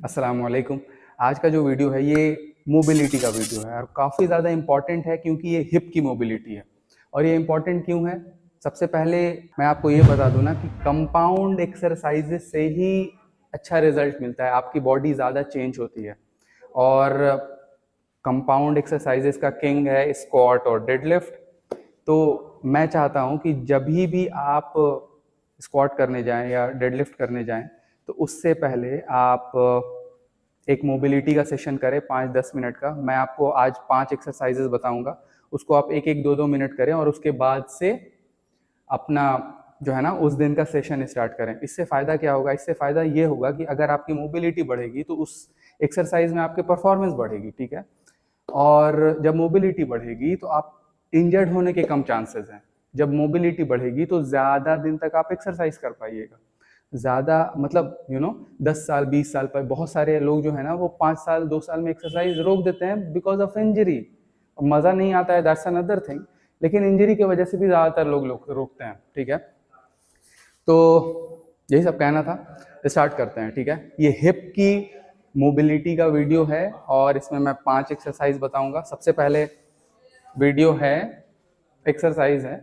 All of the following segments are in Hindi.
अस्सलाम वालेकुम। आज का जो वीडियो है ये मोबिलिटी का वीडियो है और काफ़ी ज़्यादा इम्पॉर्टेंट है क्योंकि ये हिप की मोबिलिटी है। और ये इम्पॉर्टेंट क्यों है? सबसे पहले मैं आपको ये बता दूं ना कि कंपाउंड एक्सरसाइजेस से ही अच्छा रिजल्ट मिलता है, आपकी बॉडी ज़्यादा चेंज होती है। और कंपाउंड एक्सरसाइजेस का किंग है स्क्वाट और डेडलिफ्ट। तो मैं चाहता हूं कि जब भी आप स्क्वाट करने जाएं या डेडलिफ्ट करने जाएं तो उससे पहले आप एक मोबिलिटी का सेशन करें 5-10 मिनट का। मैं आपको आज 5 एक्सरसाइजेस बताऊंगा, उसको आप 1-1, 2-2 मिनट करें और उसके बाद से अपना जो है ना उस दिन का सेशन स्टार्ट करें। इससे फ़ायदा क्या होगा? इससे फ़ायदा ये होगा कि अगर आपकी मोबिलिटी बढ़ेगी तो उस एक्सरसाइज में आपकी परफॉर्मेंस बढ़ेगी, ठीक है। और जब मोबिलिटी बढ़ेगी तो आप इंजर्ड होने के कम चांसेस हैं। जब मोबिलिटी बढ़ेगी तो ज़्यादा दिन तक आप एक्सरसाइज कर पाइएगा। ज़्यादा मतलब 10 साल 20 साल पर बहुत सारे लोग जो है ना वो 5 साल 2 साल में एक्सरसाइज रोक देते हैं बिकॉज ऑफ इंजरी। मज़ा नहीं आता है, दैट्स अनदर थिंग, लेकिन इंजरी की वजह से भी ज़्यादातर लोग रोकते हैं, ठीक है। तो यही सब कहना था, स्टार्ट करते हैं, ठीक है। ये हिप की मोबिलिटी का वीडियो है और इसमें मैं 5 एक्सरसाइज बताऊंगा। सबसे पहले वीडियो है, एक्सरसाइज है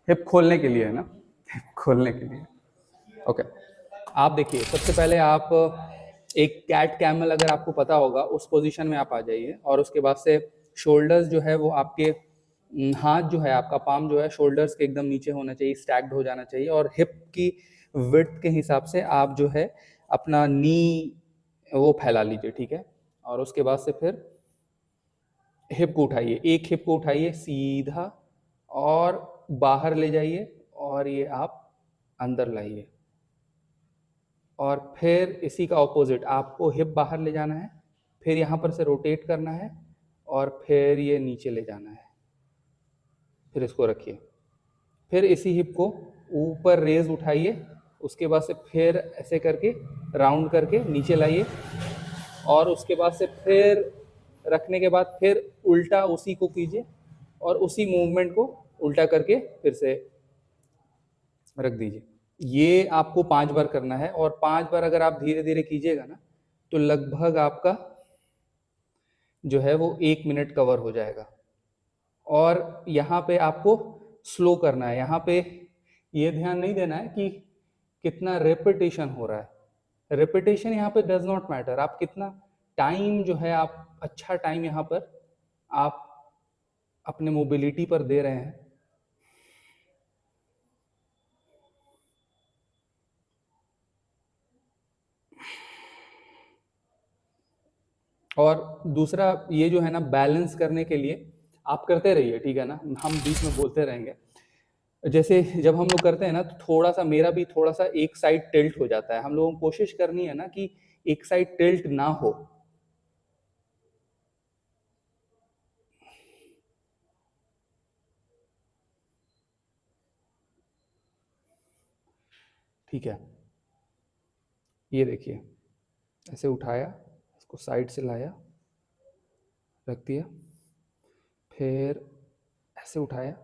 हिप खोलने के लिए, है ना, हिप खोलने के लिए। ओके, आप देखिए, सबसे पहले आप एक कैट कैमल, अगर आपको पता होगा, उस पोजीशन में आप आ जाइए और उसके बाद से शोल्डर्स जो है वो आपके हाथ जो है, आपका पाम जो है शोल्डर्स के एकदम नीचे होना चाहिए, स्टैक्ड हो जाना चाहिए। और हिप की विड्थ के हिसाब से आप जो है अपना नी वो फैला लीजिए, ठीक है। और उसके बाद से फिर हिप को उठाइए, एक हिप को उठाइए सीधा और बाहर ले जाइए और ये आप अंदर लाइए। और फिर इसी का ऑपोजिट, आपको हिप बाहर ले जाना है, फिर यहाँ पर से रोटेट करना है और फिर ये नीचे ले जाना है। फिर इसको रखिए, फिर इसी हिप को ऊपर रेज उठाइए, उसके बाद से फिर ऐसे करके राउंड करके नीचे लाइए और उसके बाद से फिर रखने के बाद फिर उल्टा उसी को कीजिए और उसी मूवमेंट को उल्टा करके फिर से रख दीजिए। ये आपको 5 बार करना है और 5 बार अगर आप धीरे धीरे कीजिएगा ना तो लगभग आपका जो है वो 1 मिनट कवर हो जाएगा। और यहाँ पे आपको स्लो करना है, यहाँ पे ये ध्यान नहीं देना है कि कितना रेपिटेशन हो रहा है। रेपिटेशन यहाँ पे डज नॉट मैटर, आप कितना टाइम जो है, आप अच्छा टाइम यहाँ पर आप अपने मोबिलिटी पर दे रहे हैं। और दूसरा ये जो है ना, बैलेंस करने के लिए आप करते रहिए, ठीक है ना, हम बीच में बोलते रहेंगे। जैसे जब हम लोग करते हैं ना तो थोड़ा सा, मेरा भी थोड़ा सा एक साइड टिल्ट हो जाता है। हम लोगों को कोशिश करनी है ना कि एक साइड टिल्ट ना हो। ठीक है, ये देखिए, ऐसे उठाया, इसको साइड से लाया, रख दिया, फिर ऐसे उठाया,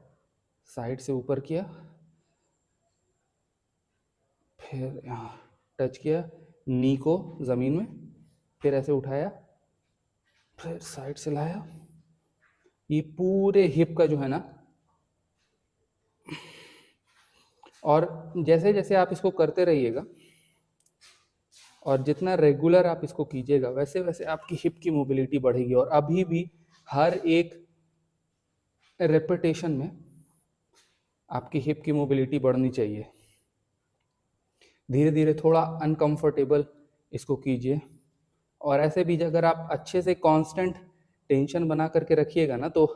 साइड से ऊपर किया, फिर यहाँ टच किया नी को ज़मीन में, फिर ऐसे उठाया, फिर साइड से लाया। ये पूरे हिप का जो है ना, और जैसे जैसे आप इसको करते रहिएगा और जितना रेगुलर आप इसको कीजिएगा वैसे वैसे आपकी हिप की मोबिलिटी बढ़ेगी। और अभी भी हर एक रेपिटेशन में आपकी हिप की मोबिलिटी बढ़नी चाहिए। धीरे धीरे थोड़ा अनकंफर्टेबल इसको कीजिए। और ऐसे भी अगर आप अच्छे से कांस्टेंट टेंशन बना करके रखिएगा ना तो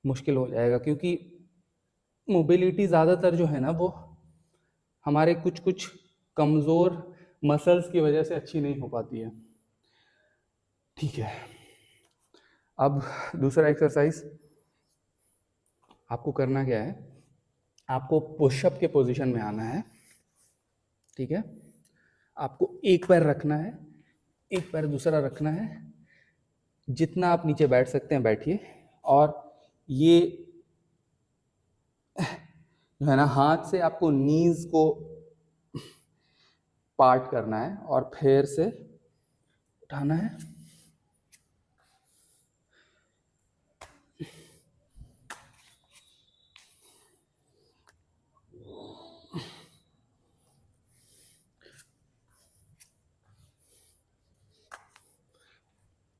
मुश्किल हो जाएगा, क्योंकि मोबिलिटी ज़्यादातर जो है ना वो हमारे कुछ कुछ कमज़ोर मसल्स की वजह से अच्छी नहीं हो पाती है, ठीक है। अब दूसरा एक्सरसाइज आपको करना क्या है, आपको पुशअप के पोजीशन में आना है, ठीक है। आपको एक पैर रखना है, एक पैर दूसरा रखना है, जितना आप नीचे बैठ सकते हैं बैठिए। और ये जो है ना, हाथ से आपको नीज को पार्ट करना है और फिर से उठाना है।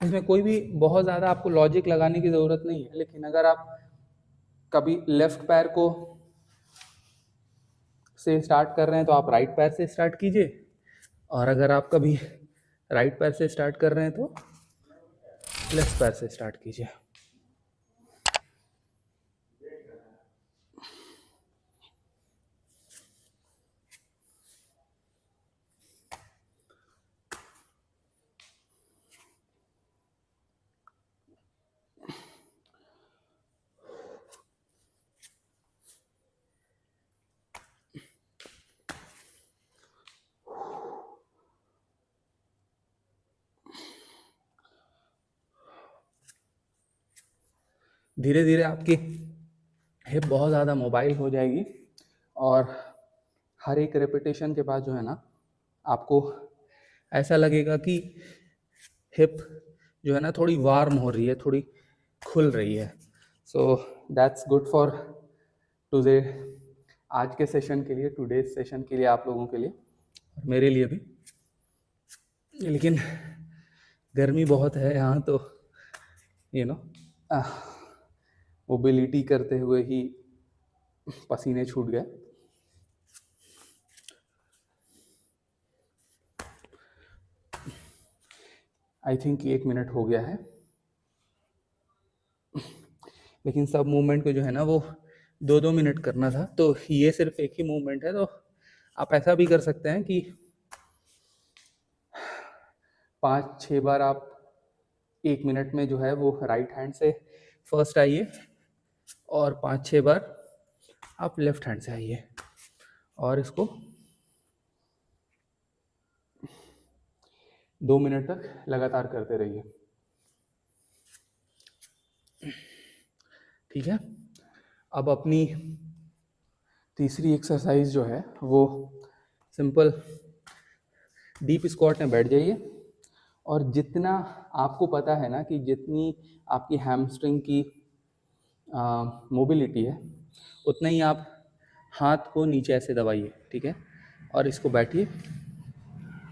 इसमें कोई भी बहुत ज़्यादा आपको लॉजिक लगाने की ज़रूरत नहीं है, लेकिन अगर आप कभी लेफ्ट पैर को से स्टार्ट कर रहे हैं तो आप राइट पैर से स्टार्ट कीजिए, और अगर आप कभी राइट पैर से स्टार्ट कर रहे हैं तो लेफ्ट पैर से स्टार्ट कीजिए। धीरे धीरे आपकी हिप बहुत ज़्यादा मोबाइल हो जाएगी, और हर एक रेपिटेशन के बाद जो है ना, आपको ऐसा लगेगा कि हिप जो है ना थोड़ी वार्म हो रही है, थोड़ी खुल रही है। So that's good for today, आज के सेशन के लिए, टुडेज सेशन के लिए, आप लोगों के लिए और मेरे लिए भी। लेकिन गर्मी बहुत है यहाँ, तो यू नो मोबिलिटी करते हुए ही पसीने छूट गए। आई थिंक 1 मिनट हो गया है, लेकिन सब मूवमेंट को जो है ना वो 2-2 मिनट करना था, तो ये सिर्फ एक ही मूवमेंट है। तो आप ऐसा भी कर सकते हैं कि 5-6 बार आप 1 मिनट में जो है वो राइट हैंड से फर्स्ट आइए, और 5-6 बार आप लेफ्ट हैंड से आइए, और इसको 2 मिनट तक लगातार करते रहिए। ठीक है, अब अपनी तीसरी एक्सरसाइज जो है वो सिंपल डीप स्क्वाट में बैठ जाइए, और जितना आपको पता है ना कि जितनी आपकी हैमस्ट्रिंग की मोबिलिटी है, उतना ही आप हाथ को नीचे ऐसे दबाइए। ठीक है, और इसको बैठिए।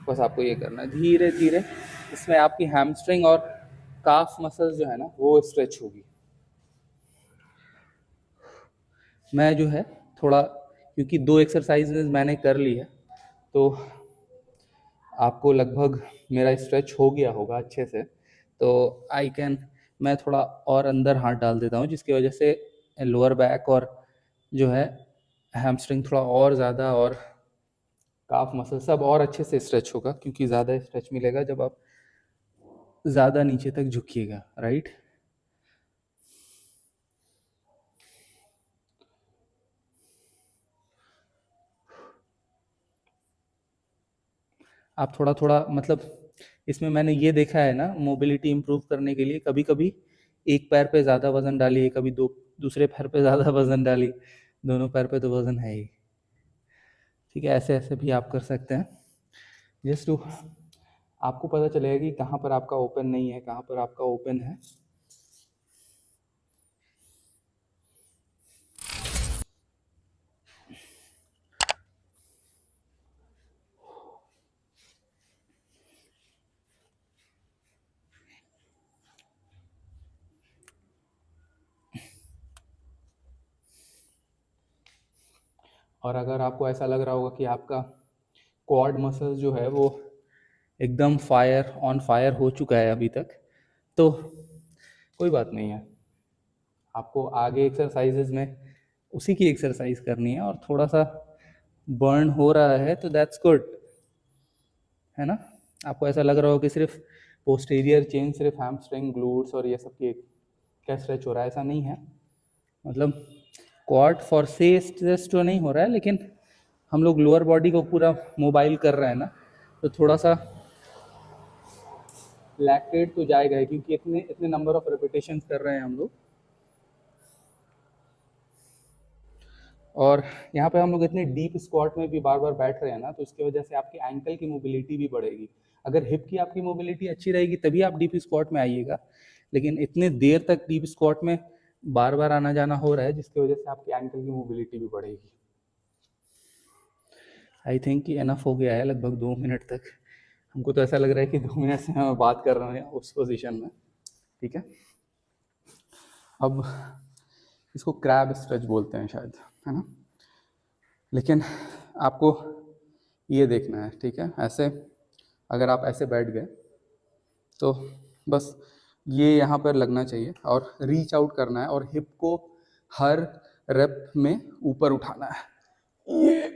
बस आपको ये करना है धीरे धीरे, इसमें आपकी हैमस्ट्रिंग और काफ मसल्स जो है ना वो स्ट्रेच होगी। मैं जो है थोड़ा, क्योंकि 2 एक्सरसाइजेज मैंने कर ली है, तो आपको लगभग मेरा स्ट्रेच हो गया होगा अच्छे से, तो मैं थोड़ा और अंदर हाथ डाल देता हूँ, जिसकी वजह से लोअर बैक और जो है हैमस्ट्रिंग थोड़ा और ज़्यादा, और काफ मसल सब और अच्छे से स्ट्रेच होगा, क्योंकि ज़्यादा स्ट्रेच मिलेगा जब आप ज़्यादा नीचे तक झुकिएगा। राइट, आप थोड़ा थोड़ा, मतलब इसमें मैंने ये देखा है ना, मोबिलिटी इम्प्रूव करने के लिए कभी कभी एक पैर पे ज़्यादा वजन डालिए, कभी दूसरे पैर पे ज़्यादा वजन डालिए, दोनों पैर पे तो वजन है ही। ठीक है, ऐसे ऐसे भी आप कर सकते हैं, जस्ट टू आपको पता चलेगा कि कहाँ पर आपका ओपन नहीं है, कहाँ पर आपका ओपन है। और अगर आपको ऐसा लग रहा होगा कि आपका क्वाड मसल जो है वो एकदम ऑन फायर हो चुका है अभी तक, तो कोई बात नहीं है, आपको आगे एक्सरसाइजेज में उसी की एक्सरसाइज करनी है, और थोड़ा सा बर्न हो रहा है तो दैट्स गुड, है ना। आपको ऐसा लग रहा हो कि सिर्फ पोस्टीरियर चेन, सिर्फ हैमस्ट्रिंग, ग्लूट्स और ये सब की क्या स्ट्रेच हो रहा है, ऐसा नहीं है। मतलब क्वाड फॉर से स्ट्रेच तो नहीं हो रहा है, लेकिन हम लोग लोअर बॉडी को पूरा मोबाइल कर रहे हैं ना, तो थोड़ा सा लैक्टेट तो जाएगा ही, क्योंकि इतने इतने नंबर ऑफ रेपिटेशन कर रहे हैं हम लोग। और यहाँ पे हम लोग इतने डीप स्क्वाट में भी बार बार बैठ रहे हैं ना, तो इसकी वजह से आपकी एंकल की मोबिलिटी भी बढ़ेगी। अगर हिप की आपकी मोबिलिटी अच्छी रहेगी तभी आप डीप स्क्वाट में आइएगा, लेकिन इतने देर तक डीप स्क्वाट में बार बार आना जाना हो रहा है जिसकी वजह से आपकी एंकल की मोबिलिटी भी बढ़ेगी। आई थिंक कि एनफ हो गया है लगभग 2 मिनट तक। हमको तो ऐसा लग रहा है कि 2 मिनट से हम बात कर रहे हैं उस पोजीशन में। ठीक है, अब इसको क्रैब स्ट्रेच बोलते हैं शायद, है ना। लेकिन आपको ये देखना है, ठीक है, ऐसे अगर आप ऐसे बैठ गए तो बस ये यहाँ पर लगना चाहिए और रीच आउट करना है और हिप को हर रेप में ऊपर उठाना है ये।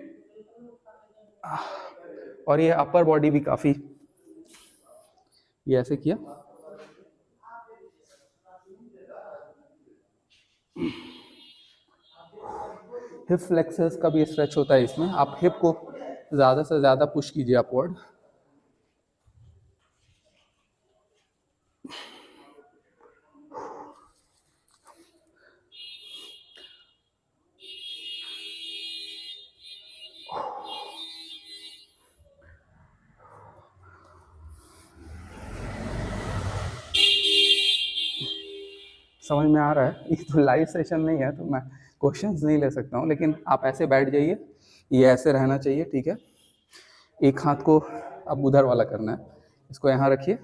और ये अपर बॉडी भी काफ़ी, ये ऐसे किया, हिप फ्लेक्सर्स का भी स्ट्रेच होता है इसमें। आप हिप को ज़्यादा से ज़्यादा पुश कीजिए अपवर्ड। समझ में आ रहा है? ये तो लाइव सेशन नहीं है तो मैं क्वेश्चंस नहीं ले सकता हूँ, लेकिन आप ऐसे बैठ जाइए, ये ऐसे रहना चाहिए, ठीक है। एक हाथ को अब उधर वाला करना है, इसको यहाँ रखिए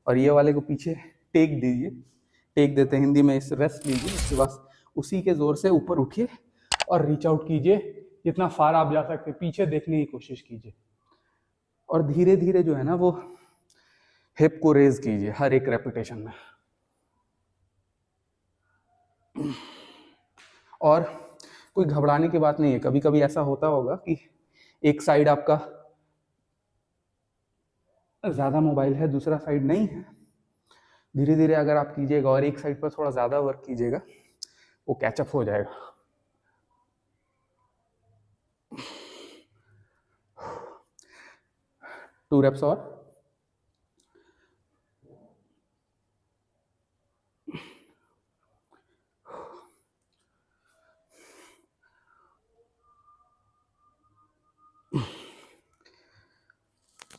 और ये वाले को पीछे टेक दीजिए, टेक देते हैं हिंदी में, इस रेस्ट लीजिए। उसके बाद उसी के ज़ोर से ऊपर उठिए और रीच आउट कीजिए जितना फार आप जा सकते, पीछे देखने की कोशिश कीजिए और धीरे धीरे जो है ना वो हिप को रेज कीजिए हर एक रेपिटेशन में। और कोई घबराने की बात नहीं है, कभी कभी ऐसा होता होगा कि एक साइड आपका ज़्यादा मोबाइल है, दूसरा साइड नहीं है। धीरे धीरे अगर आप कीजिएगा और एक साइड पर थोड़ा ज़्यादा वर्क कीजिएगा, वो कैचअप हो जाएगा। टू रेप्स और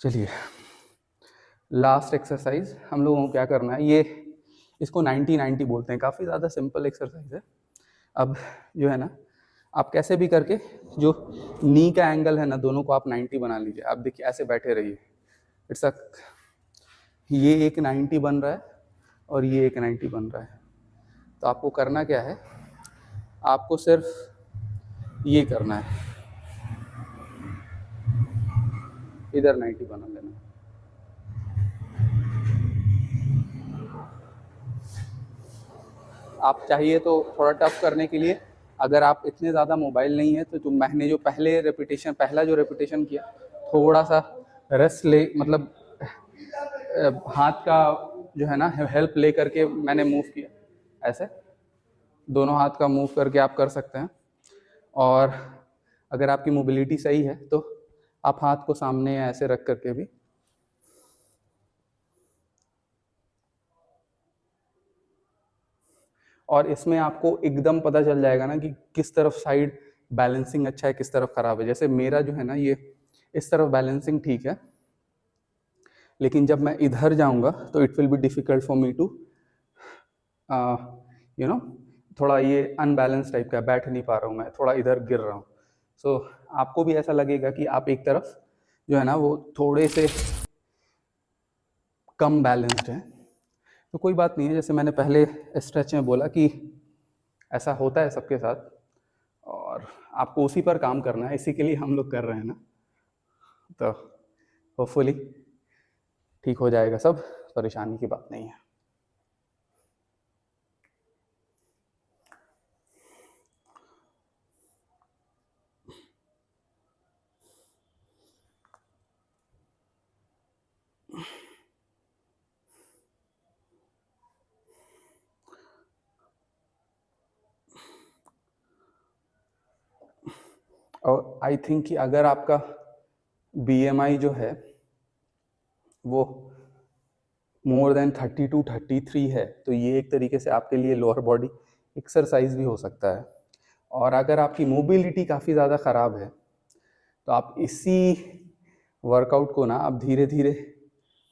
चलिए, लास्ट एक्सरसाइज हम लोगों को क्या करना है, ये इसको 90-90 बोलते हैं, काफ़ी ज़्यादा सिंपल एक्सरसाइज है। अब जो है ना, आप कैसे भी करके जो नी का एंगल है ना, दोनों को आप 90 बना लीजिए। आप देखिए ऐसे बैठे रहिए, इट्स अ, ये एक 90 बन रहा है और ये एक 90 बन रहा है। तो आपको करना क्या है, आपको सिर्फ ये करना है, इधर 90 बना लेना है। आप चाहिए तो थोड़ा टफ करने के लिए, अगर आप इतने ज़्यादा मोबाइल नहीं है तो जो मैंने जो पहला जो रेपिटेशन किया, थोड़ा सा रेस्ट ले, मतलब हाथ का जो है ना हेल्प ले करके मैंने मूव किया, ऐसे दोनों हाथ का मूव करके आप कर सकते हैं। और अगर आपकी मोबिलिटी सही है तो आप हाथ को सामने ऐसे रख करके भी, और इसमें आपको एकदम पता चल जाएगा ना कि किस तरफ साइड बैलेंसिंग अच्छा है, किस तरफ खराब है। जैसे मेरा जो है ना, ये इस तरफ बैलेंसिंग ठीक है, लेकिन जब मैं इधर जाऊंगा तो it will be difficult for me to you know, थोड़ा ये अनबैलेंस टाइप का, बैठ नहीं पा रहा हूँ मैं, थोड़ा इधर गिर रहा हूँ। सो आपको भी ऐसा लगेगा कि आप एक तरफ जो है ना वो थोड़े से कम बैलेंस्ड हैं। तो कोई बात नहीं है, जैसे मैंने पहले स्ट्रेच में बोला कि ऐसा होता है सबके साथ और आपको उसी पर काम करना है, इसी के लिए हम लोग कर रहे हैं ना। तो होपफुली ठीक हो जाएगा सब, परेशानी की बात नहीं है। और आई थिंक कि अगर आपका BMI जो है वो मोर देन 32-33 है तो ये एक तरीके से आपके लिए लोअर बॉडी एक्सरसाइज भी हो सकता है। और अगर आपकी मोबिलिटी काफ़ी ज़्यादा ख़राब है तो आप इसी वर्कआउट को ना आप धीरे धीरे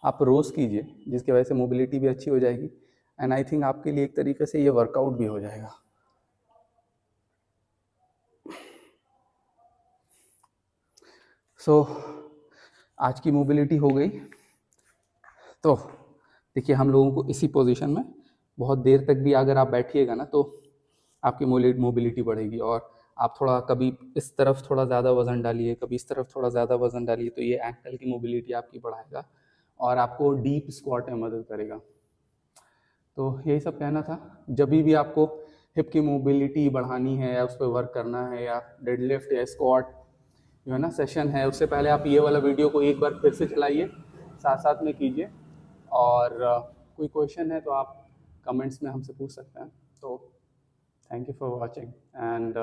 आप रोज़ कीजिए, जिसकी वजह से मोबिलिटी भी अच्छी हो जाएगी एंड आई थिंक आपके लिए एक तरीके से ये वर्कआउट भी हो जाएगा। सो आज की मोबिलिटी हो गई। तो देखिए हम लोगों को इसी पोजीशन में बहुत देर तक भी अगर आप बैठिएगा ना तो आपकी मोबिलिटी बढ़ेगी, और आप थोड़ा कभी इस तरफ थोड़ा ज़्यादा वज़न डालिए, कभी इस तरफ थोड़ा ज़्यादा वज़न डालिए, तो ये एंकल की मोबिलिटी आपकी बढ़ाएगा और आपको डीप स्क्वाट में मदद करेगा। तो यही सब कहना था। जब भी आपको हिप की मोबिलिटी बढ़ानी है या उस पर वर्क करना है, या डेडलिफ्ट या स्क्वाट जो है ना सेशन है, उससे पहले आप ये वाला वीडियो को एक बार फिर से चलाइए, साथ साथ में कीजिए। और कोई क्वेश्चन है तो आप कमेंट्स में हमसे पूछ सकते हैं। तो thank you for watching and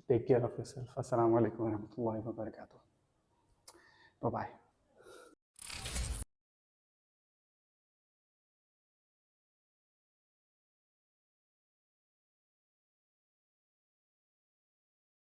take care of yourself. अस्सलाम वालेकुम व रहमतुल्लाहि व बरकातुहू। Bye bye.